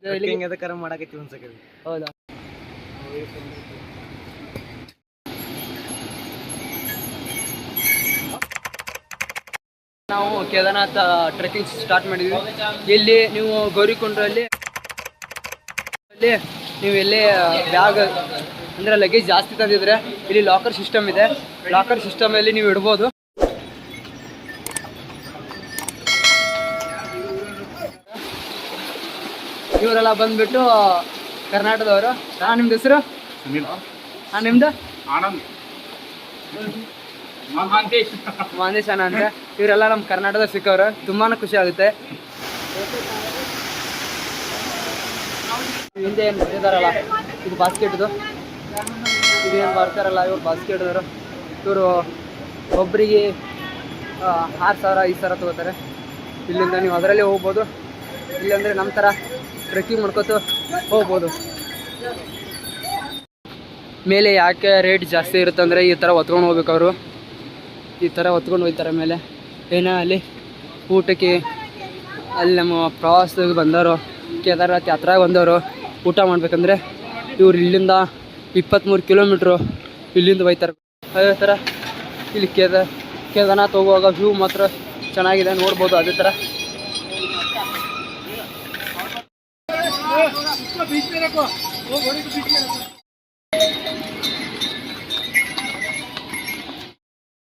ಎದಕ್ಕಾರ ಮಾಡಕತ್ತೀವಿ ಅನ್ಸಕರಿ. ಹೌದಾ? ನಾವು Kedarnath trekking start ಮಾಡಿದ್ವಿ. ಇಲ್ಲಿ ನೀವು ಗೌರಿಕೊಂಡ್ರಲ್ಲಿ ನೀವು ಎಲ್ಲೇ ಬ್ಯಾಗ್ ಅಂದರೆ ಲಗೇಜ್ ಜಾಸ್ತಿ ತಂದಿದ್ರೆ ಇಲ್ಲಿ ಲಾಕರ್ ಸಿಸ್ಟಮ್ ಇದೆ. ಲಾಕರ್ ಸಿಸ್ಟಮಲ್ಲಿ ನೀವು ಇಡ್ಬೋದು. ಇವರೆಲ್ಲ ಬಂದ್ಬಿಟ್ಟು ಕರ್ನಾಟಕದವರು. ನಿಮ್ದು ಹೆಸರು? ನಿಮ್ದು? ಮಾಂದೇಶ್ ಅಣ್ಣ ಅಂದ್ರೆ. ಇವರೆಲ್ಲ ನಮ್ಮ ಕರ್ನಾಟಕದ ಸಿಕ್ಕವ್ರು. ತುಂಬಾ ಖುಷಿ ಆಗುತ್ತೆ. ಹಿಂದೆ ಏನು ಬರ್ತಿದಾರಲ್ಲ, ಇದು ಬಾಸ್ಕೆಟ್ದು, ಇದೇನು ಬರ್ತಾರಲ್ಲ ಇವ್ರು ಬಾಸ್ಕೆಟ್ದವರು. ಇವರು ಒಬ್ಬರಿಗೆ 6,000 5,000 ತೊಗೋತಾರೆ. ಇಲ್ಲಿಂದ ನೀವು ಅದರಲ್ಲೇ ಹೋಗ್ಬೋದು. ಇಲ್ಲಾಂದರೆ ನಮ್ಮ ಥರ ಟ್ರೆಕ್ಕಿಂಗ್ ಮಾಡ್ಕೊತ ಹೋಗ್ಬೋದು. ಮೇಲೆ ಯಾಕೆ ರೇಟ್ ಜಾಸ್ತಿ ಇರುತ್ತೆ ಅಂದರೆ ಈ ಥರ ಹೊತ್ಕೊಂಡು ಹೋಗ್ಬೇಕು. ಅವರು ಈ ಥರ ಹೊತ್ಕೊಂಡು ಹೋಗ್ತಾರೆ ಮೇಲೆ. ಏನೋ ಅಲ್ಲಿ ಊಟಕ್ಕೆ ಅಲ್ಲಿ ನಮ್ಮ ಪ್ರವಾಸದಾಗ ಬಂದವರು, ಕೇದಾರನಾಥ್ ಯಾತ್ರಾಗ ಬಂದವರು ಊಟ ಮಾಡ್ಬೇಕಂದ್ರೆ ಇವ್ರು ಇಲ್ಲಿಂದ 23 ಕಿಲೋಮೀಟ್ರು ಇಲ್ಲಿಂದ ಹೋಗ್ತಾರೆ. ಅದೇ ಥರ ಇಲ್ಲಿ ಕೇದಾರ್ನಾಥ್ ಹೋಗುವಾಗ ವ್ಯೂ ಮಾತ್ರ ಚೆನ್ನಾಗಿದೆ, ನೋಡ್ಬೋದು. ಅದೇ ಥರ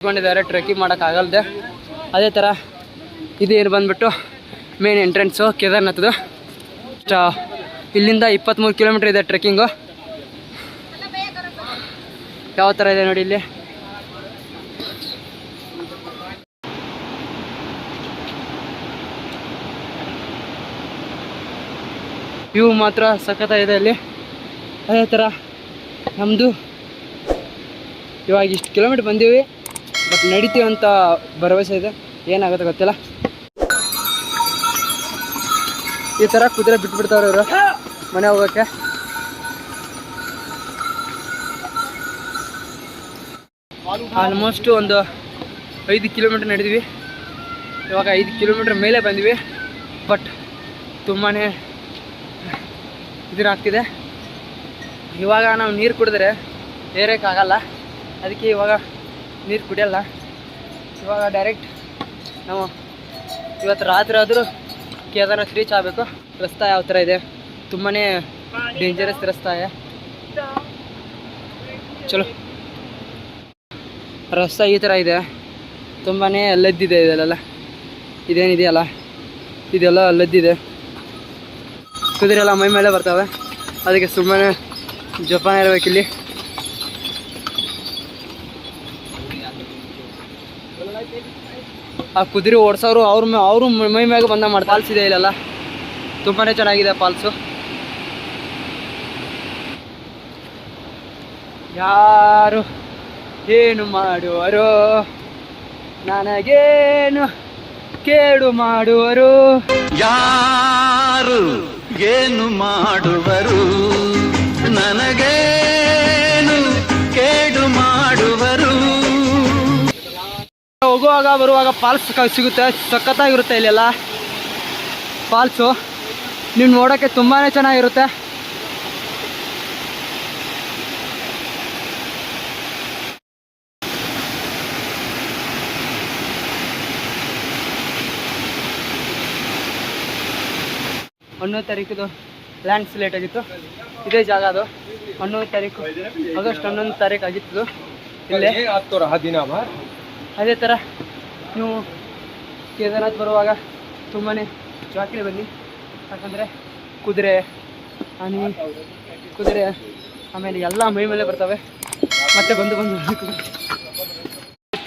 ಇಟ್ಕೊಂಡಿದ್ದಾರೆ ಟ್ರೆಕ್ಕಿಂಗ್ ಮಾಡೋಕ್ಕಾಗಲ್ದೆ. ಅದೇ ಥರ ಇದೇನು ಬಂದುಬಿಟ್ಟು ಮೇನ್ ಎಂಟ್ರೆನ್ಸು ಕೇದಾರ್ನಾಥ್ದು. ಇಲ್ಲಿಂದ 23 ಕಿಲೋಮೀಟ್ರ್ ಇದೆ ಟ್ರೆಕ್ಕಿಂಗು. ಯಾವ ಥರ ಇದೆ ನೋಡಿ ಇಲ್ಲಿ. ವ್ಯೂ ಮಾತ್ರ ಸಖತ್ತಾಗಿದೆ ಇಲ್ಲಿ. ಅದೇ ಥರ ನಮ್ಮದು ಇವಾಗ ಇಷ್ಟು ಕಿಲೋಮೀಟ್ರ್ ಬಂದೀವಿ, ಬಟ್ ನಡಿತೀವಿ ಅಂತ ಭರವಸೆ ಇದೆ. ಏನಾಗುತ್ತೆ ಗೊತ್ತಿಲ್ಲ. ಈ ಥರ ಕುದುರೆ ಬಿಟ್ಬಿಡ್ತಾವ್ರೆ ಇವರು ಮನೆ ಹೋಗೋಕ್ಕೆ. ಆಲ್ಮೋಸ್ಟ್ ಒಂದು 5 ಕಿಲೋಮೀಟ್ರ್ ನಡೆದ್ವಿ. ಇವಾಗ 5 ಕಿಲೋಮೀಟ್ರ್ ಮೇಲೆ ಬಂದ್ವಿ. ಬಟ್ ತುಂಬಾ ಇದನ್ನಾಗ್ತಿದೆ. ಇವಾಗ ನಾವು ನೀರು ಕುಡಿದ್ರೆ ಏರೋಕ್ಕಾಗಲ್ಲ, ಅದಕ್ಕೆ ಇವಾಗ ನೀರು ಕುಡಿಯಲ್ಲ. ಇವಾಗ ಡೈರೆಕ್ಟ್ ನಾವು ಇವತ್ತು ರಾತ್ರಿ ಆದರೂ ಕೇದಾರ್ನಾಥ್ ರೀಚ್ ಆಗಬೇಕು. ರಸ್ತೆ ಯಾವ ಥರ ಇದೆ, ತುಂಬಾ ಡೇಂಜರಸ್ ರಸ್ತೆ. ಚಲೋ ರಸ್ತೆ ಈ ಥರ ಇದೆ, ತುಂಬಾ ಲದ್ದಿದೆ. ಇದೆಲ್ಲ ಇದೇನಿದೆಯಲ್ಲ ಇದೆಲ್ಲ ಲದ್ದಿದೆ. ಕುದುರೆ ಎಲ್ಲ ಮೈ ಮೇಲೆ ಬರ್ತವೆ, ಅದಕ್ಕೆ ಸುಮ್ಮನೆ ಜೋಪಾನ ಇರಬೇಕಿಲ್ಲಿ. ಆ ಕುದುರೆ ಓಡಿಸೋರು ಅವರು ಮೈ ಮ್ಯಾಗ ಬಂದ ಮಾಡಿ. ಫಾಲ್ಸ್ ಇದೆ ಇಲ್ಲೆಲ್ಲ, ತುಂಬಾ ಚೆನ್ನಾಗಿದೆ ಫಾಲ್ಸು. ಯಾರು ಏನು ಮಾಡುವರು, ನನಗೇನು ಕೇಡು ಮಾಡುವರು. ಯಾರು ಏನು ಮಾಡುವರು, ನನಗೇನು ಕೇಡು ಮಾಡುವರು. ಹೋಗುವಾಗ ಬರುವಾಗ ಫಾಲ್ಸ್ ಸಿಗುತ್ತೆ, ಸಖತ್ತಾಗಿರುತ್ತೆ ಇಲ್ಲೆಲ್ಲ ಫಾಲ್ಸು. ನೀವು ನೋಡೋಕ್ಕೆ ತುಂಬಾ ಚೆನ್ನಾಗಿರುತ್ತೆ. ಹನ್ನೊಂದು ತಾರೀಕಿದು ಲ್ಯಾಂಡ್ ಸ್ಲೇಟ್ ಆಗಿತ್ತು. ಇದೇ ಜಾಗ ಅದು. 11 ತಾರೀಕು ಆಗಸ್ಟ್ 11 ತಾರೀಕು ಆಗಿತ್ತು ಇಲ್ಲೇ. ಅದೇ ಥರ ನೀವು ಕೇದಾರ್ನಾಥ್ ಬರುವಾಗ ತುಂಬಾ ಜಾತ್ರೆ ಬನ್ನಿ. ಯಾಕಂದರೆ ಕುದುರೆ ಆಮೇಲೆ ಎಲ್ಲ ಮೈ ಮೇಲೆ ಬರ್ತವೆ. ಮತ್ತೆ ಬಂದು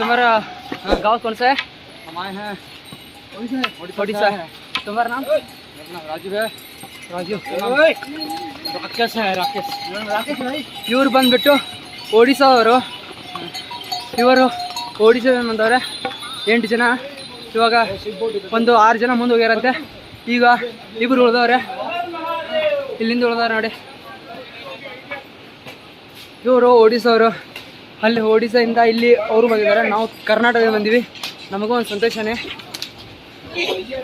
तुम्हारा गाँव कौन सा है? हमारे हैं ओडिशा। तुम्हारा नाम? राजू है। राजू राकेश है। राकेश भाई इवर बंद्बिಟ್ಟು ओडिशा ಅವರು. ಇವರು ಓಡಿಸಾದಿಂದ ಬಂದವ್ರೆ. 8 ಜನ. ಇವಾಗ ಒಂದು 6 ಜನ ಮುಂದೆ ಹೋಗ್ಯಾರಂತೆ. ಈಗ ಇಬ್ಬರು ಉಳಿದವ್ರೆ, ಇಲ್ಲಿಂದ ಉಳಿದವ್ರೆ ನೋಡಿ. ಇವರು ಓಡಿಸಾ ಅವರು. ಅಲ್ಲಿ ಓಡಿಸಾದಿಂದ ಇಲ್ಲಿ ಅವರು ಬಂದಿದ್ದಾರೆ. ನಾವು ಕರ್ನಾಟಕದಿಂದ ಬಂದಿವಿ. ನಮಗೂ ಒಂದು ಸಂತೋಷನೇ.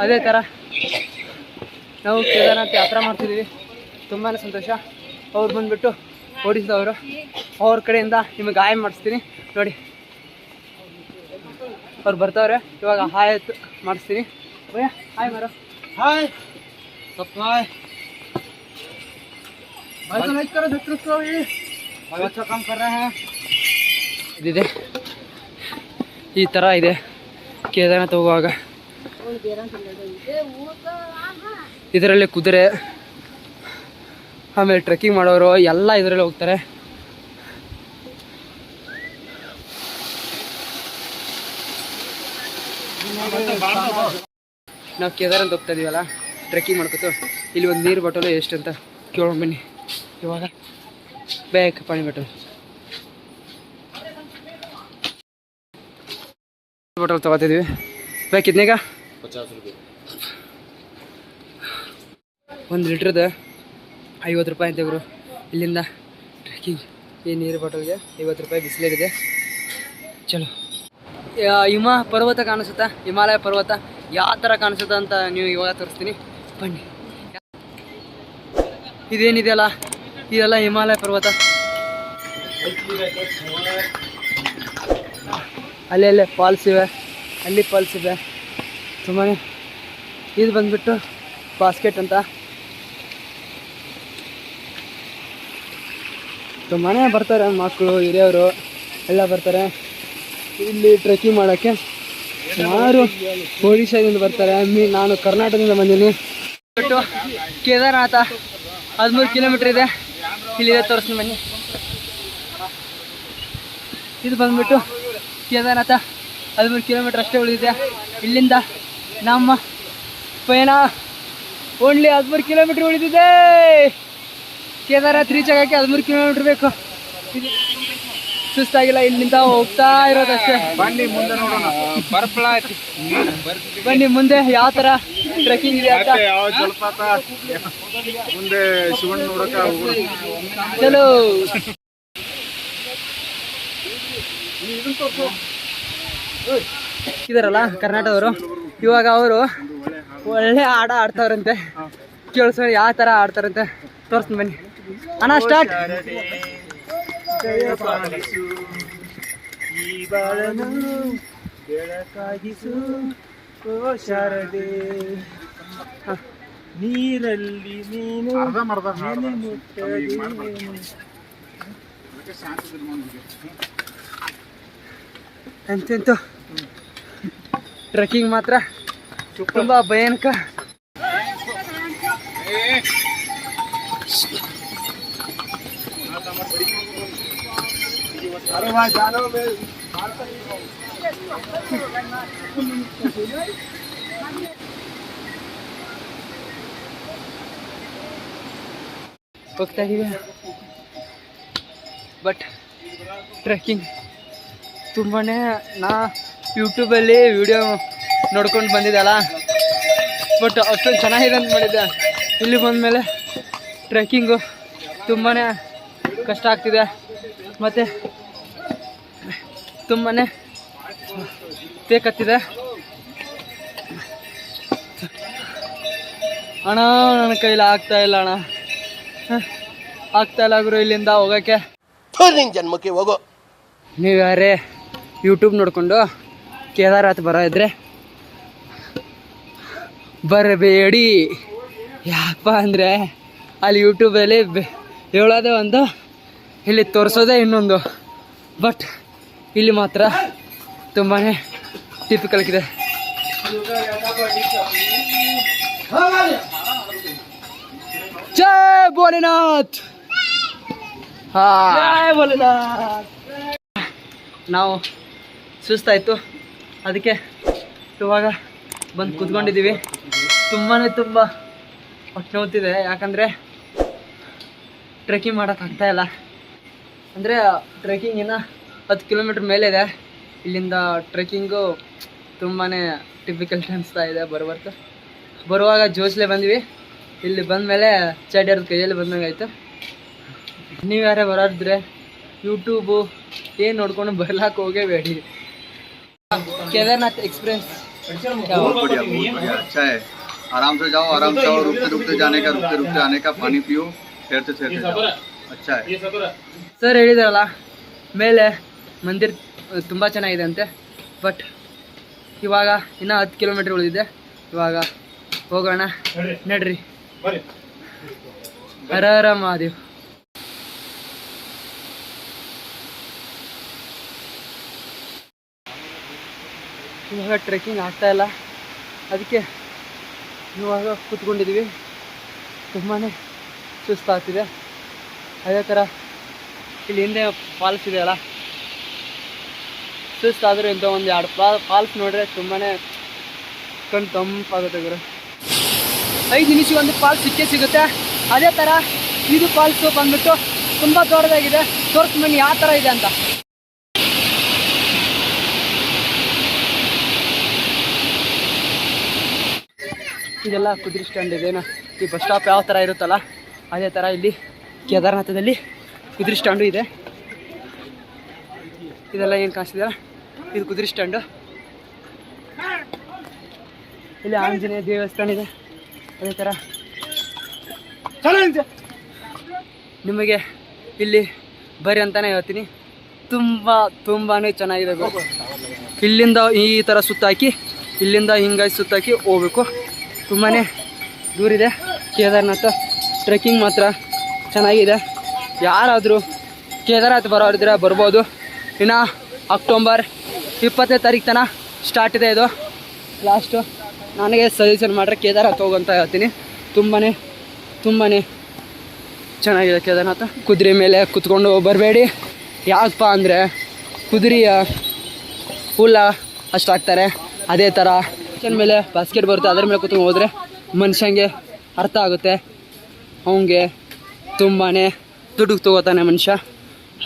ಅದೇ ಥರ ನಾವು ಕೇದಾರ್ನಾಥ್ ಯಾತ್ರೆ ಮಾಡ್ತಿದ್ದೀವಿ. ತುಂಬಾ ಸಂತೋಷ. ಅವ್ರು ಬಂದುಬಿಟ್ಟು ಓಡಿಸಿದವರು, ಅವ್ರ ಕಡೆಯಿಂದ ನಿಮಗೆ ಹಾಯ್ ಮಾಡಿಸ್ತೀನಿ ನೋಡಿ. ಅವ್ರು ಬರ್ತಾವ್ರೆ, ಇವಾಗ ಹಾಯ್ ಮಾಡಿಸ್ತೀನಿ. ಭಯ್ಯ ಹಾಯ್ ಮಾರೋ. हाय ಸ್ವಲ್ಪ ಹಾಯ್. भाई को लाइक करो, सब्सक्राइब करो, ये बहुत अच्छा काम कर रहे हैं. ಇದಿದೆ, ಈ ಥರ ಇದೆ ಕೇದಾರನಾಥ್ ಹೋಗುವಾಗ. ಇದರಲ್ಲಿ ಕುದುರೆ, ಆಮೇಲೆ ಟ್ರೆಕ್ಕಿಂಗ್ ಮಾಡೋರು ಎಲ್ಲ ಇದರಲ್ಲಿ ಹೋಗ್ತಾರೆ. ನಾವು ಕೇದಾರನಾಥ್ ಹೋಗ್ತಾ ಇದೀವಲ್ಲ ಟ್ರೆಕ್ಕಿಂಗ್ ಮಾಡ್ಕೊತು. ಇಲ್ಲಿ ಒಂದು ನೀರು ಬಾಟಲು ಎಷ್ಟು ಅಂತ ಕೇಳೋಣ ಬನ್ನಿ. ಇವಾಗ ಬೇಕು ಪಾನಿ ಬಾಟಲ್ ತೊಗೋತಿದ್ವಿ. ಬೇಕಿದ್ನೀಗ 50 रुपये 1 ಲೀಟ್ರದ 50 ರೂಪಾಯಿ ಅಂತ ಇವರು. ಇಲ್ಲಿಂದ ಟ್ರೆಕ್ಕಿಂಗ್ ಈ ನೀರು ಬಾಟಲ್ಗೆ 50 ರೂಪಾಯಿ ಬಿಸಿಲಿದೆ. ಚಲೋ. ಪರ್ವತ ಕಾಣಿಸುತ್ತಾ, ಹಿಮಾಲಯ ಪರ್ವತ ಯಾವ ಥರ ಕಾಣಿಸುತ್ತಾ ಅಂತ ನೀವು ಇವಾಗ ತೋರಿಸ್ತೀನಿ ಬನ್ನಿ. ಇದೇನಿದೆಯಲ್ಲ ಇದೆಲ್ಲ ಹಿಮಾಲಯ ಪರ್ವತ. ಅಲ್ಲೇ ಫಾಲ್ಸ್ ಇವೆ, ಅಲ್ಲಿ ಫಾಲ್ಸ್ ಇದೆ ತುಂಬಾ. ಇದು ಬಂದುಬಿಟ್ಟು ಬಾಸ್ಕೆಟ್ ಅಂತ. ತುಂಬಾ ಬರ್ತಾರೆ ಮಕ್ಕಳು, ಹಿರಿಯವರು ಎಲ್ಲ ಬರ್ತಾರೆ ಇಲ್ಲಿ ಟ್ರೆಕ್ಕಿಂಗ್ ಮಾಡೋಕ್ಕೆ. ಸುಮಾರು ಒಡಿಶಾದಿಂದ ಬರ್ತಾರೆ. ನಾನು ಕರ್ನಾಟಕದಿಂದ ಬಂದೀನಿ. ಬಿಟ್ಟು ಕೇದಾರನಾಥ 13 ಕಿಲೋಮೀಟ್ರ್ ಇದೆ. ಇಲ್ಲಿದೆ ತೋರಿಸ್ತೀನಿ ಬನ್ನಿ. ಇದು ಬಂದುಬಿಟ್ಟು ಕೇದಾರನಾಥ 13 ಕಿಲೋಮೀಟ್ರ್ ಅಷ್ಟೇ ಉಳಿದಿದೆ. ಇಲ್ಲಿಂದ ನಮ್ಮ ಪಯಣ ಓನ್ಲಿ 13 ಕಿಲೋಮೀಟ್ರ್ ಉಳಿದಿದೆ. ಕೇದಾರನಾಥ್ ರೀಚ್ ಆಗೋಕ್ಕೆ 13 ಕಿಲೋಮೀಟ್ರ್ ಬೇಕು. ಸುಸ್ತಾಗಿಲ್ಲ, ಇಲ್ಲಿಂದ ಹೋಗ್ತಾ ಇರೋದಷ್ಟೇ. बंदी ಮುಂದೆ ನೋಡೋಣ. ಬನ್ನಿ ಮುಂದೆ ಯಾವ ಥರ ಟ್ರೆಕ್ಕಿಂಗ್ ಇದೆ ಅಂತ. ಯಾವ ಜಲಪಾತ ಮುಂದೆ ಶಿವಣ್ಣ ನೋಡಕ್ಕೆ ಹೋಗೋಣ. ಚಲೋ. ಇದಾರಲ್ಲ ಕರ್ನಾಟಕದವರು, ಇವಾಗ ಅವರು ಒಳ್ಳೆ ಆಟ ಆಡ್ತಾವ್ರಂತೆ. ಕೇಳಿಸೋಣ ಯಾವ ಥರ ಆಡ್ತಾರಂತೆ ತೋರಿಸ್ತೀನಿ ಬನ್ನಿ. ಅಣ್ಣ ಸ್ಟಾರ್ಟ್. ಈ ಬಾಳನು ಬೆಳಕಾಗಿಸು ಓ ಶಾರದೆ, ನೀರಲ್ಲಿ ನೀನು ಎಂತೆಂತು ಟ್ರೆಕ್ಕಿಂಗ್ ಮಾತ್ರ ತುಂಬಾ ಭಯಾನಕ. अरे वहाँ जानो में ಹೋಗ್ತಾ ಇದೀವಿ. ಬಟ್ ಟ್ರೆಕ್ಕಿಂಗ್ ತುಂಬಾ ನಾ ಯೂಟ್ಯೂಬಲ್ಲಿ ವಿಡಿಯೋ ನೋಡ್ಕೊಂಡು ಬಂದಿದ್ದಲ್ಲ, ಬಟ್ ಅಷ್ಟೊಂದು ಚೆನ್ನಾಗಿದೆ ಅಂತ ಮಾಡಿದ್ದೆ. ಇಲ್ಲಿ ಬಂದಮೇಲೆ ಟ್ರೆಕ್ಕಿಂಗು ತುಂಬಾ ಕಷ್ಟ ಆಗ್ತಿದೆ ಮತ್ತು ತುಂಬಾ ಬೇಕತ್ತಿದೆ. ಅಣ್ಣ ನನ್ನ ಕೈಲಿ ಆಗ್ತಾ ಇಲ್ಲ ಅಣ್ಣ, ಆಗ್ತಾ ಇಲ್ಲ ಗುರು ಇಲ್ಲಿಂದ ಹೋಗೋಕ್ಕೆ. ಜನ್ಮಕ್ಕೆ ಹೋಗೋ. ನೀವು ಯಾರೇ ಯೂಟ್ಯೂಬ್ ನೋಡಿಕೊಂಡು ಕೇದಾರನಾಥ್ ಬರೋ ಇದ್ರೆ ಬರಬೇಡಿ. ಯಾಕಪ್ಪ ಅಂದರೆ ಅಲ್ಲಿ ಯೂಟ್ಯೂಬಲ್ಲಿ ಹೇಳೋದೇ ಒಂದು, ಇಲ್ಲಿ ತೋರಿಸೋದೇ ಇನ್ನೊಂದು. ಬಟ್ ಇಲ್ಲಿ ಮಾತ್ರ ತುಂಬಾ ಟಿಪಿಕಲ್ ಇದೆ. ಜೈ ಭೋಲೆನಾಥ್. ನಾವು ಸುಸ್ತಾಯಿತು, ಅದಕ್ಕೆ ಇವಾಗ ಬಂದು ಕೂತ್ಕೊಂಡಿದ್ದೀವಿ. ತುಂಬ ಹೊಟ್ಟೆ ನೋವ್ತಿದೆ, ಯಾಕಂದರೆ ಟ್ರೆಕ್ಕಿಂಗ್ ಮಾಡೋಕ್ಕಾಗ್ತಾಯಿಲ್ಲ. ಅಂದರೆ ಟ್ರೆಕ್ಕಿಂಗ್ ಇನ್ನು 10 ಕಿಲೋಮೀಟ್ರ್ ಮೇಲೆ ಇದೆ. ಇಲ್ಲಿಂದ ಟ್ರೆಕ್ಕಿಂಗು ತುಂಬಾ ಟಿಪಿಕಲ್ ಅನಿಸ್ತಾ ಇದೆ. ಬರುವಾಗ ಜೋಸ್ಲೆ ಬಂದ್ವಿ, ಇಲ್ಲಿ ಬಂದಮೇಲೆ ಚಡ್ಯರದ ಕೈಯಲ್ಲಿ ಬಂದಂಗೆ ಆಯಿತು. ನೀವು ಯಾರೇ ಬರೋದಿದ್ರೆ ಯೂಟ್ಯೂಬು ಏನು ನೋಡ್ಕೊಂಡು ಬರ್ಲಾಕೆ ಹೋಗೇಬೇಡಿ. ಕೇದಾರನಾಥ್ ಎಕ್ಸ್ಪೀರಿಯನ್ಸ್ बहुत बढ़िया, अच्छा है। आराम से जाओ, आराम से आओ, रुकते रुकते जाने का, रुकते रुकते आने का, पानी पियो, ठहरते जाओ, अच्छा है। ಸರ್ ಹೇಳಿದಾರಲ್ಲ ಮೇಲೆ ಮಂದಿರ ತುಂಬ ಚೆನ್ನಾಗಿದೆ ಅಂತೆ. ಬಟ್ ಇವಾಗ ಇನ್ನೂ 10 ಕಿಲೋಮೀಟ್ರ್ ಉಳಿದಿದೆ. ಇವಾಗ ಹೋಗೋಣ ನಡ್ರಿ. ಹರ ಹರ ಮಹಾದೇವ್. ಇವಾಗ ಟ್ರೆಕ್ಕಿಂಗ್ ಆಗ್ತಾ ಇಲ್ಲ, ಅದಕ್ಕೆ ಇವಾಗ ಕೂತ್ಕೊಂಡಿದ್ದೀವಿ. ತುಂಬಾ ಸುಸ್ತಾಗ್ತಿದೆ. ಅದೇ ಥರ ಇಲ್ಲಿ ಹಿಂದೆ ಫಾಲ್ಸ್ ಇದೆಯಲ್ಲ, ಸುಸ್ತಾದರೂ ಇಂಥ ಒಂದು 2 ಫಾಲ್ಸ್ ನೋಡಿದ್ರೆ ತುಂಬಾ ಕಣ್ಣು ತಂಪಾಗುತ್ತೆ ಗುರು. 5 ನಿಮಿಷಕ್ಕೆ ಒಂದು ಫಾಲ್ಸ್ ಸಿಗುತ್ತೆ. ಅದೇ ಥರ ಇದು ಫಾಲ್ಸು ಬಂದ್ಬಿಟ್ಟು ತುಂಬ ದೊಡ್ಡದಾಗಿದೆ. ತೋರಿಸ್ಬನ್ನಿ ಯಾವ ಥರ ಇದೆ ಅಂತ. ಇದೆಲ್ಲ ಕುದುರೆ ಸ್ಟ್ಯಾಂಡ್ ಇದೆ. ಈ ಬಸ್ ಸ್ಟಾಪ್ ಯಾವ ಥರ ಇರುತ್ತಲ್ಲ ಅದೇ ಥರ ಇಲ್ಲಿ ಕೇದಾರನಾಥದಲ್ಲಿ ಕುದುರೆ ಸ್ಟ್ಯಾಂಡು ಇದೆ. ಇದೆಲ್ಲ ಏನು ಕಾಣಿಸ್ತಿದೆಯಲ್ಲ ಇದು ಕುದುರೆ ಸ್ಟ್ಯಾಂಡು. ಇಲ್ಲಿ ಆಂಜನೇಯ ದೇವಸ್ಥಾನ ಇದೆ. ಅದೇ ಥರ ನಿಮಗೆ ಇಲ್ಲಿ ಬರ್ರಿ ಅಂತಲೇ ಹೇಳ್ತೀನಿ. ತುಂಬಾ ಚೆನ್ನಾಗಿದೆ. ಇಲ್ಲಿಂದ ಈ ಥರ ಸುತ್ತಾಕಿ, ಇಲ್ಲಿಂದ ಹಿಂಗಾಗಿ ಸುತ್ತಾಕಿ ಹೋಗ್ಬೇಕು. ತುಂಬಾ ದೂರಿದೆ ಕೇದಾರನಾಥ. ಟ್ರೆಕ್ಕಿಂಗ್ ಮಾತ್ರ ಚೆನ್ನಾಗಿದೆ. ಯಾರಾದರೂ ಕೇದಾರನಾಥ ಬರೋರಿದ್ರೆ ಬರ್ಬೋದು. ಇನ್ನು ಅಕ್ಟೋಬರ್ 20ನೇ ತಾರೀಕು ತನಕ ಸ್ಟಾರ್ಟ್ ಇದೆ ಇದು. ಲಾಸ್ಟು ನನಗೆ ಸಜೆಷನ್ ಮಾಡ್ರೆ ಕೇದಾರನಾಥ ಹೋಗಂತ ಹೇಳ್ತೀನಿ. ತುಂಬಾ ಚೆನ್ನಾಗಿದೆ ಕೇದಾರನಾಥ. ಕುದುರೆ ಮೇಲೆ ಕುತ್ಕೊಂಡು ಬರಬೇಡಿ. ಯಾಕಪ್ಪ ಅಂದರೆ ಕುದುರೆಯ ಹುಲ್ಲ ಅಷ್ಟಾಗ್ತಾರೆ. ಅದೇ ಥರ ಚಿಕನ್ ಮೇಲೆ ಬಾಸ್ಕೆಟ್ ಬರುತ್ತೆ, ಅದ್ರ ಮೇಲೆ ಕುತ್ಕೊಂಡು ಹೋದರೆ ಮನುಷ್ಯಂಗೆ ಅರ್ಥ ಆಗುತ್ತೆ. ಅವನಿಗೆ ತುಂಬಾ ದುಡ್ಡು ತೊಗೋತಾನೆ ಮನುಷ್ಯ.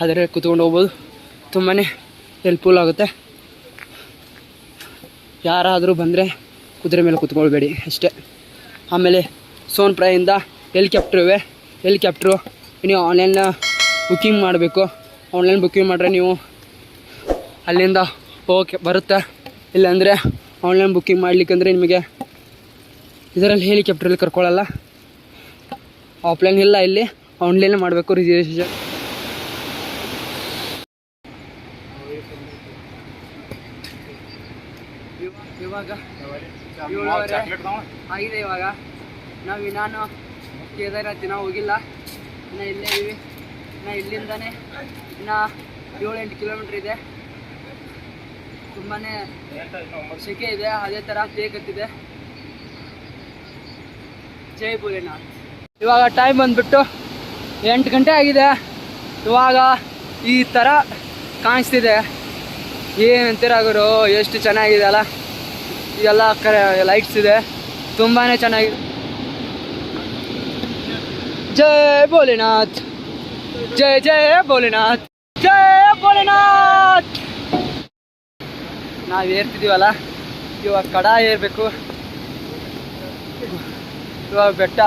ಆದರೆ ಕುತ್ಕೊಂಡು ಹೋಗ್ಬೋದು. ತುಂಬಾ ಹೆಲ್ಪ್ಫುಲ್ ಆಗುತ್ತೆ. ಯಾರಾದರೂ ಬಂದರೆ ಕುದುರೆ ಮೇಲೆ ಕುತ್ಕೊಳ್ಬೇಡಿ ಅಷ್ಟೇ. ಆಮೇಲೆ ಸೋನ್ಪ್ರಾಯಿಂದ ಹೆಲಿಕಾಪ್ಟ್ರು ಇವೆ. ಹೆಲಿಕಾಪ್ಟ್ರು ನೀವು ಆನ್ಲೈನ್ ಬುಕ್ಕಿಂಗ್ ಮಾಡಬೇಕು. ಆನ್ಲೈನ್ ಬುಕ್ಕಿಂಗ್ ಮಾಡಿದ್ರೆ ನೀವು ಅಲ್ಲಿಂದ ಹೋಗೋಕ್ಕೆ ಬರುತ್ತೆ. ಇಲ್ಲಾಂದರೆ ಆನ್ಲೈನ್ ಬುಕ್ಕಿಂಗ್ ಮಾಡಲಿಕ್ಕಂದ್ರೆ ನಿಮಗೆ ಇದರಲ್ಲಿ ಹೆಲಿಕಾಪ್ಟ್ರಲ್ಲಿ ಕರ್ಕೊಳ್ಳಲ್ಲ. ಆಫ್ಲೈನ್ ಇಲ್ಲ, ಇಲ್ಲಿ ಆನ್ಲೈನ್ ಮಾಡಬೇಕು ರಿಸರ್ವೇಷನ್. ಇವಾಗ 7:30 ಆಗಿದೆ. ಇವಾಗ ನಾನು ಕೇದಾರನಾಥ ದಿನ ಹೋಗಿಲ್ಲ, ಇನ್ನು ಇಲ್ಲೇ ಇದ್ದೀವಿ. ಇನ್ನು ಇಲ್ಲಿಂದನೇ ಇನ್ನು 7-8 ಕಿಲೋಮೀಟ್ರ್ ಇದೆ. ತುಂಬಾ ಸೆಕೆ ಇದೆ. ಅದೇ ಥರ ತೇಗತ್ತಿದೆ. ಜೈ ಭೋಲೆನಾಥ್. ಇವಾಗ ಟೈಮ್ ಬಂದುಬಿಟ್ಟು 8 ಗಂಟೆ ಆಗಿದೆ. ಇವಾಗ ಈ ಥರ ಕಾಣಿಸ್ತಿದೆ. ಏನಂತೀರ ಗುರು, ಎಷ್ಟು ಚೆನ್ನಾಗಿದೆ ಅಲ್ಲ. ಇದೆಲ್ಲ ಲೈಟ್ಸ್ ಇದೆ, ತುಂಬಾ ಚೆನ್ನಾಗಿದೆ. ಜೈ ಭೋಲೆನಾಥ್, ಜೈ ಜೈ ಭೋಲೆನಾಥ್, ಜೈ ಭೋಲೆನಾಥ್. ನಾವು ಏರ್ತಿದ್ದೀವಲ್ಲ, ಇವಾಗ ಕಡ ಏರಬೇಕು. ಇವಾಗ ಬೆಟ್ಟ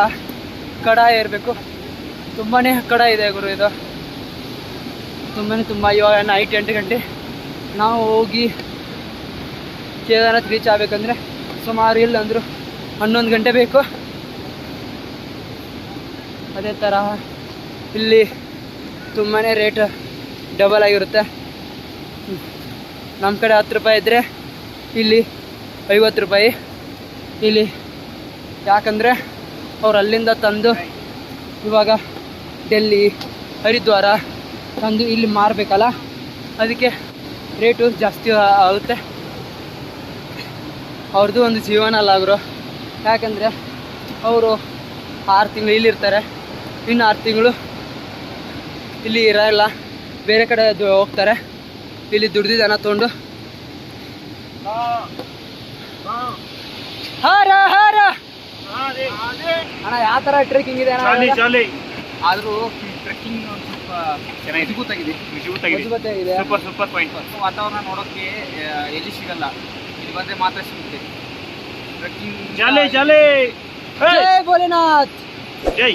ಕಡ ಏರಬೇಕು. ತುಂಬಾ ಕಡ ಇದೆ ಗುರು ಇದು. ತುಂಬ ಇವಾಗ ನೈಟ್ 8 ಗಂಟೆ. ನಾವು ಹೋಗಿ ಕೇದಾರನಾಥ್ ರೀಚ್ ಆಗಬೇಕಂದ್ರೆ ಸುಮಾರು ಇಲ್ಲ ಅಂದರು 11 ಗಂಟೆ ಬೇಕು. ಅದೇ ಥರ ಇಲ್ಲಿ ತುಂಬಾ ರೇಟ್ ಡಬಲ್ ಆಗಿರುತ್ತೆ. ನಮ್ಮ ಕಡೆ 10 ರೂಪಾಯಿ ಇದ್ದರೆ ಇಲ್ಲಿ 50 ರೂಪಾಯಿ. ಇಲ್ಲಿ ಯಾಕಂದರೆ ಅವ್ರು ಅಲ್ಲಿಂದ ತಂದು ಇವಾಗ ಡೆಲ್ಲಿ, ಹರಿದ್ವಾರ ತಂದು ಇಲ್ಲಿ ಮಾರಬೇಕಲ್ಲ, ಅದಕ್ಕೆ ರೇಟು ಜಾಸ್ತಿ ಆಗುತ್ತೆ. ಅವ್ರದ್ದು ಒಂದು ಜೀವನ ಅಲ್ಲ ಅವರು. ಯಾಕಂದರೆ ಅವರು 6 ತಿಂಗಳು ಇಲ್ಲಿರ್ತಾರೆ, ಇನ್ನು 6 ತಿಂಗಳು ಇಲ್ಲಿ ಇರೋಲ್ಲ, ಬೇರೆ ಕಡೆ ಹೋಗ್ತಾರೆ. ಇಲ್ಲಿ ದುಡ್ದಿದ್ದನ್ನ ತೊಗೊಂಡು ಹಾರ ಹಾರ ಅಣ್ಣ. ಯಾವ ಥರ ಟ್ರೆಕ್ಕಿಂಗ್ ಇದೆ ಅಣ್ಣ? ಆದರೂ ಟ್ರೆಕ್ಕಿಂಗ್ ಸ್ವಲ್ಪ ಚೆನ್ನಾಗಿದೆ, ಮಜಬೂತಾಗಿದೆ. Super point. ವಾತಾವರಣ ನೋಡೋಕ್ಕೆ ಎಲ್ಲಿ ಸಿಗಲ್ಲ, ಇಲ್ಲಿ ಬಂದರೆ ಮಾತ್ರ ಸಿಗುತ್ತೆ. ಟ್ರೆಕ್ಕಿಂಗ್ ಜೈ ಭೋಲೆನಾಥ್, ಜೈ.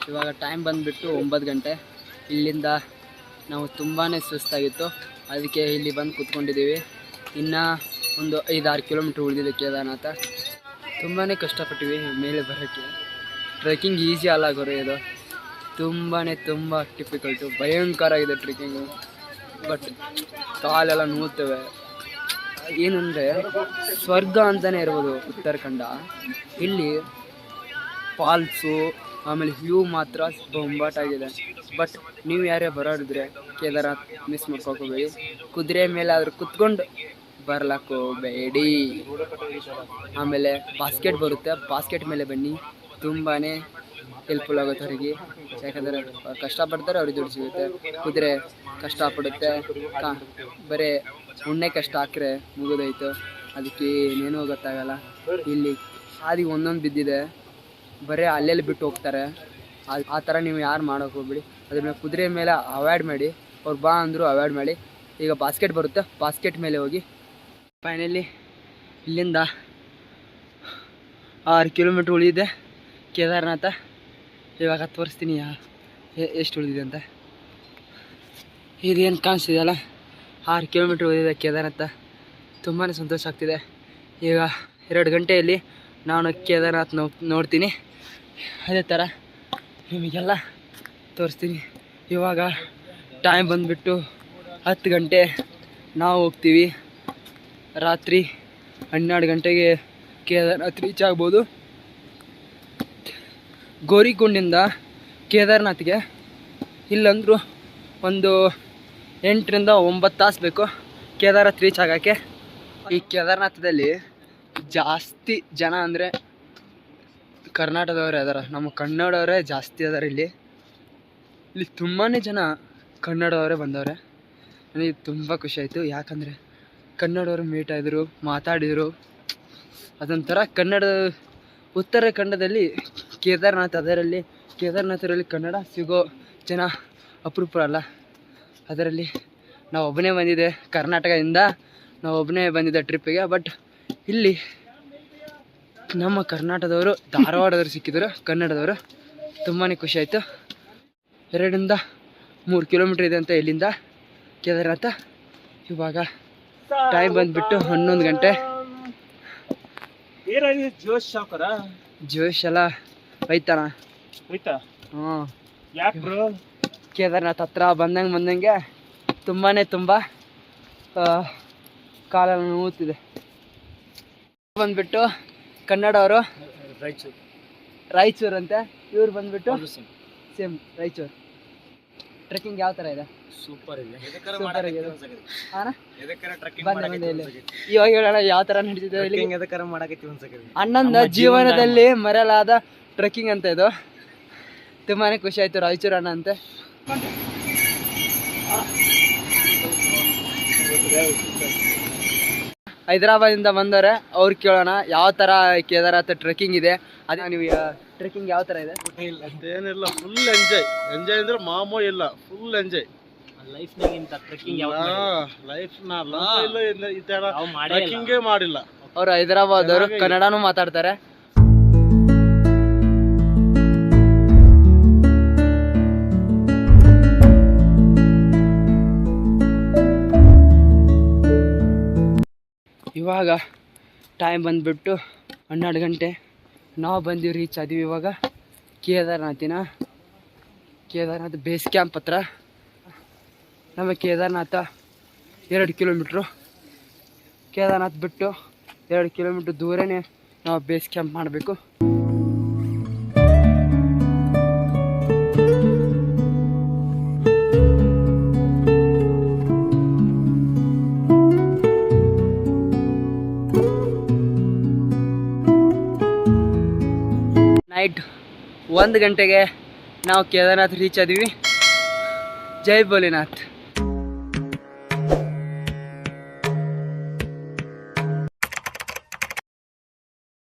ಇವಾಗ ಟೈಮ್ ಬಂದುಬಿಟ್ಟು 9 ಗಂಟೆ. ಇಲ್ಲಿಂದ ನಾವು ತುಂಬಾ ಸುಸ್ತಾಗಿತ್ತು, ಅದಕ್ಕೆ ಇಲ್ಲಿ ಬಂದು ಕೂತ್ಕೊಂಡಿದ್ದೀವಿ. ಇನ್ನು ಒಂದು 5-6 ಕಿಲೋಮೀಟ್ರ್ ಉಳಿದಿದೆ ಕೇದಾರನಾಥ. ತುಂಬಾ ಕಷ್ಟಪಟ್ಟಿವಿ ಮೇಲೆ ಬರೋಕ್ಕೆ. ಟ್ರೆಕ್ಕಿಂಗ್ ಈಸಿ ಅಲ್ಲ ಗುರು, ಇದು ತುಂಬ ಡಿಫಿಕಲ್ಟು, ಭಯಂಕರ ಆಗಿದೆ ಟ್ರೆಕ್ಕಿಂಗು. ಬಟ್ ಕಾಲೆಲ್ಲ ನೋಡ್ತೇವೆ. ಏನಂದರೆ ಸ್ವರ್ಗ ಅಂತಲೇ ಇರ್ಬೋದು ಉತ್ತರಾಖಂಡ. ಇಲ್ಲಿ ಫಾಲ್ಸು ಆಮೇಲೆ ವ್ಯೂ ಮಾತ್ರ ಬೊಂಬಾಟಾಗಿದೆ. ಬಟ್ ನೀವು ಯಾರೇ ಬರೋರಿದ್ರೆ ಕೇದಾರನಾಥ್ ಮಿಸ್ ಮಾಡ್ಕೋಬೇಡಿ. ಕುದುರೆ ಮೇಲೆ ಆದರೂ ಕುತ್ಕೊಂಡು ಬರ್ಲಕ್ಕೆ ಹೋಗಬೇಡಿ. ಆಮೇಲೆ ಬಾಸ್ಕೆಟ್ ಬರುತ್ತೆ, ಬಾಸ್ಕೆಟ್ ಮೇಲೆ ಬನ್ನಿ, ತುಂಬಾ ಹೆಲ್ಪ್ಫುಲ್ ಆಗುತ್ತೆ ಅವರಿಗೆ. ಯಾಕಂದರೆ ಕಷ್ಟಪಡ್ತಾರೆ, ಅವ್ರಿಗೆ ದುಡ್ಡು ಸಿಗುತ್ತೆ. ಕುದುರೆ ಕಷ್ಟಪಡುತ್ತೆ, ಬರೀ ಉಣ್ಣೆ ಕಷ್ಟ ಹಾಕ್ರೆ ಮುಗಿದೋಯ್ತು. ಅದಕ್ಕೆ ಏನೇನೂ ಗೊತ್ತಾಗಲ್ಲ. ಇಲ್ಲಿ ಹಾದಿಗೆ ಒಂದೊಂದು ಬಿದ್ದಿದೆ, ಬರೀ ಅಲ್ಲೆಲ್ಲಿ ಬಿಟ್ಟು ಹೋಗ್ತಾರೆ. ಆ ಥರ ನೀವು ಯಾರು ಮಾಡೋಕೆ ಹೋಗ್ಬಿಡಿ. ಅದ್ರ ಮೇಲೆ ಕುದುರೆ ಮೇಲೆ ಅವಾಯ್ಡ್ ಮಾಡಿ. ಅವ್ರು ಬಾ ಅಂದರು ಅವಾಯ್ಡ್ ಮಾಡಿ. ಈಗ ಬಾಸ್ಕೆಟ್ ಬರುತ್ತೆ, ಬಾಸ್ಕೆಟ್ ಮೇಲೆ ಹೋಗಿ. ಫೈನಲಿ ಇಲ್ಲಿಂದ 6 ಕಿಲೋಮೀಟ್ರ್ ಉಳಿದಿದೆ ಕೇದಾರನಾಥ. ಇವಾಗ ತೋರಿಸ್ತೀನಿ ಎಷ್ಟು ಉಳಿದಿದೆ ಅಂತ. ಇದೇನು ಕಾಣಿಸ್ತಿದೆಯಲ್ಲ, 6 ಕಿಲೋಮೀಟ್ರ್ ಉಳಿದಿದೆ ಕೇದಾರನಾಥ. ತುಂಬಾ ಸಂತೋಷ ಆಗ್ತಿದೆ. ಈಗ 2 ಗಂಟೆಯಲ್ಲಿ ನಾನು ಕೇದಾರನಾಥ್ ನೋಡ್ತೀನಿ. ಅದೇ ಥರ ನಿಮಗೆಲ್ಲ ತೋರಿಸ್ತೀನಿ. ಇವಾಗ ಟೈಮ್ ಬಂದುಬಿಟ್ಟು 10 ಗಂಟೆ. ನಾವು ಹೋಗ್ತೀವಿ. ರಾತ್ರಿ 12 ಗಂಟೆಗೆ ಕೇದಾರನಾಥ್ ರೀಚ್ ಆಗ್ಬೋದು. ಗೋರಿಕುಂಡಿಂದ ಕೇದಾರನಾಥ್ಗೆ ಇಲ್ಲಂದರೂ ಒಂದು 8ರಿಂದ 9 ತಾಸು ಬೇಕು ಕೇದಾರನಾಥ್ ರೀಚ್ ಆಗೋಕ್ಕೆ. ಈ ಕೇದಾರನಾಥದಲ್ಲಿ ಜಾಸ್ತಿ ಜನ ಅಂದರೆ ಕರ್ನಾಟಕದವರೇ ಅದಾರ, ನಮ್ಮ ಕನ್ನಡವರೇ ಜಾಸ್ತಿ ಅದಾರ. ಇಲ್ಲಿ ತುಂಬಾ ಜನ ಕನ್ನಡದವರೇ ಬಂದವ್ರೆ. ನನಗೆ ತುಂಬ ಖುಷಿ ಆಯಿತು. ಯಾಕಂದರೆ ಕನ್ನಡವರು ಮೀಟ್ ಆದರು, ಮಾತಾಡಿದರು. ಅದೊಂಥರ ಉತ್ತರಾಖಂಡದಲ್ಲಿ ಕೇದಾರನಾಥರಲ್ಲಿ ಕನ್ನಡ ಸಿಗೋ ಜನ ಅಪರೂಪ ಅಲ್ಲ. ಅದರಲ್ಲಿ ನಾವು ಒಬ್ಬನೇ ಬಂದಿದ್ದೆ, ಕರ್ನಾಟಕದಿಂದ ನಾವು ಒಬ್ಬನೇ ಬಂದಿದ್ದೆ ಟ್ರಿಪ್ಪಿಗೆ. ಬಟ್ ಇಲ್ಲಿ ನಮ್ಮ ಕರ್ನಾಟಕದವರು, ಧಾರವಾಡದವರು ಸಿಕ್ಕಿದ್ರು, ಕನ್ನಡದವರು. ತುಂಬಾ ಖುಷಿ ಆಯಿತು. 2ರಿಂದ 3 ಕಿಲೋಮೀಟ್ರ್ ಇದೆ ಅಂತ ಇಲ್ಲಿಂದ ಕೇದಾರನಾಥ. ಇವಾಗ ಟೈಮ್ ಬಂದುಬಿಟ್ಟು 11 ಗಂಟೆ. ಜೋಶ್ ಎಲ್ಲ ಹೋಯ್ತಾನ ಹ್ಞೂ. ಕೇದಾರನಾಥ್ ಹತ್ರ ಬಂದಂಗೆ ತುಂಬ ಕಾಲೆಲ್ಲ ನೋವುತ್ತಿದೆ. ಬಂದುಬಿಟ್ಟು ಕನ್ನಡವರು ರಾಯಚೂರು ಅಂತೆ, ಇವ್ರು ಬಂದುಬಿಟ್ಟು ಸೇಮ್ ರಾಯಚೂರು. ಟ್ರೆಕ್ಕಿಂಗ್ ಯಾವ ಥರ ಇದೆ? ಸೂಪರ್ ಇದೆ. ಬಂದೆ ಇಲ್ಲಿ ಇವಾಗ ಹೇಳೋಣ ಯಾವ ಥರ ನಡೀತಿದೆ ಅಣ್ಣಂದ ಜೀವನದಲ್ಲಿ ಮರೆಯಲಾದ ಟ್ರೆಕ್ಕಿಂಗ್ ಅಂತ ಇದು. ತುಂಬಾ ಖುಷಿ ಆಯಿತು. ರಾಯಚೂರು ಅಣ್ಣ ಅಂತೆ. ಹೈದರಾಬಾದಿಂದ ಬಂದವ್ರೆ, ಅವ್ರು ಕೇಳೋಣ ಯಾವ ಥರ ಕೇದಾರನಾಥ ಟ್ರೆಕ್ಕಿಂಗ್ ಇದೆ. ಅದೇ ನೀವು ಟ್ರೆಕ್ಕಿಂಗ್ ಯಾವ ಥರ ಇದೆ? ಏನಿಲ್ಲ, ಫುಲ್ ಎಂಜಾಯ್ ಅಂದ್ರೆ ಮಾಮೂಲಿ ಇಲ್ಲ, ಫುಲ್ ಎಂಜಾಯ್. ಟ್ರೆಕ್ಕಿಂಗೇ ಮಾಡಿಲ್ಲ. ಅವ್ರು ಹೈದರಾಬಾದ್ ಅವರು, ಕನ್ನಡನೂ ಮಾತಾಡ್ತಾರೆ. ಇವಾಗ ಟೈಮ್ ಬಂದುಬಿಟ್ಟು 12 ಗಂಟೆ. ನಾವು ಬಂದು ರೀಚ್ ಆದೀವಿ ಇವಾಗ ಕೇದಾರನಾಥ ಬೇಸ್ ಕ್ಯಾಂಪ್ ಹತ್ರ. ನಮ್ಮ ಕೇದಾರನಾಥ 2 ಕಿಲೋಮೀಟ್ರು. ಕೇದಾರನಾಥ್ ಬಿಟ್ಟು 2 ಕಿಲೋಮೀಟ್ರ್ ದೂರನೇ ನಾವು ಬೇಸ್ ಕ್ಯಾಂಪ್ ಮಾಡಬೇಕು. ನೈಟ್ 1 ಗಂಟೆಗೆ ನಾವು ಕೇದಾರನಾಥ್ ರೀಚ್ ಆದೀವಿ. ಜೈ ಭೋಲೆನಾಥ್.